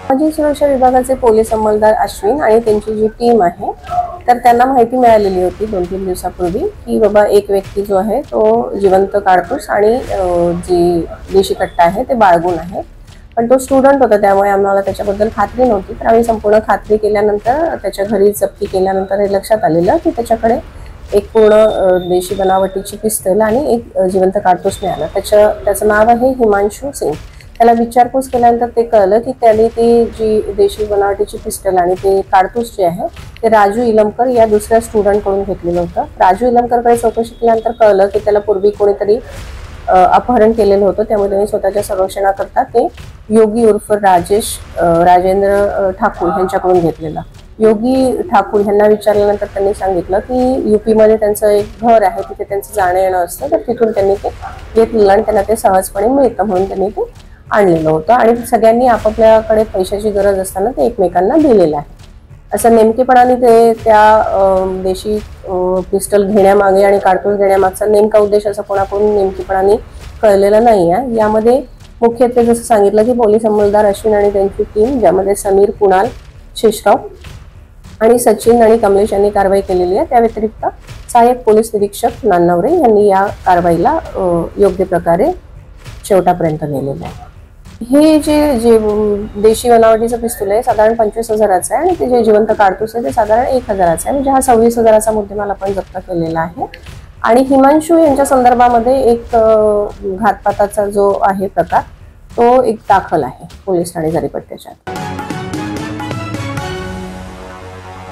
सामाजिक सुरक्षा विभागाचे पोलीस अंमलदार अश्विन आणि त्यांची जी टीम आहे, तर त्यांना माहिती मिळालेली होती 2-3 दिवसापूर्वी की बाबा एक व्यक्ती जो आहे तो जिवंत काडतूस आणि जी देशी कट्टा आहे ते बाळगून आहे. पण तो स्टुडंट होता, त्यामुळे आम्हाला त्याच्याबद्दल खात्री नव्हती. तर आम्ही संपूर्ण खात्री केल्यानंतर त्याच्या घरी जप्ती केल्यानंतर हे लक्षात आलेलं की त्याच्याकडे एक पूर्ण देशी बनावटीची पिस्तल आणि एक जिवंत काडतूस मिळाला. त्याचं नाव आहे हिमांशू सिंग. त्याला विचारपूस केल्यानंतर ते कळलं की त्याने ती जी देशी बनावटीची पिस्टल आणि ते काडतूस जे आहे ते राजू इलमकर या दुसऱ्या स्टुडंटकडून घेतलेलं होतं. राजू इलमकरकडे चौकशी केल्यानंतर कळलं की त्याला पूर्वी कोणीतरी अपहरण केलेलं होतं, त्यामुळे त्यांनी स्वतःच्या संरक्षणाकरता ते योगी उर्फ राजेंद्र ठाकूर यांच्याकडून घेतलेलं. योगी ठाकूर यांना विचारल्यानंतर त्यांनी सांगितलं की यूपीमध्ये त्यांचं एक घर आहे, तिथे त्यांचं जाणं येणं असतं, तर तिथून त्यांनी ते घेतलेलं आणि त्यांना ते सहजपणे मिळतं म्हणून त्यांनी ते आणलेलं होतं आणि सगळ्यांनी आपापल्याकडे पैशाची गरज असताना ते एकमेकांना दिलेलं आहे. असं नेमकेपणाने ते त्या देशी पिस्टल घेण्यामागे आणि काडतूस घेण्यामागचा नेमका उद्देश असा कोणाकडून नेमकेपणाने कळलेला नाही आहे. यामध्ये मुख्यत्वे जसं सांगितलं की पोलीस अंमलदार अश्विन आणि त्यांची टीम, ज्यामध्ये समीर, कुणाल, शेषराव आणि सचिन आणि कमलेश यांनी कारवाई केलेली आहे. त्या व्यतिरिक्त सहाय्यक पोलीस निरीक्षक नान्नवरे यांनी या कारवाईला योग्य प्रकारे शेवटापर्यंत नेलेलं आहे. हे जे देशी बनावटीचं पिस्तूल आहे साधारण 25,000चं आहे आणि ते जे जिवंत काडतूस आहे ते साधारण 1,000चं आहे. म्हणजे हा 26,000चा मुद्देमाल आपण जप्त केलेला आहे. आणि हिमांशू यांच्या संदर्भामध्ये एक घातपाताचा जो आहे प्रकार तो एक दाखल आहे पोलीस ठाणे झरीपट्ट्याच्या.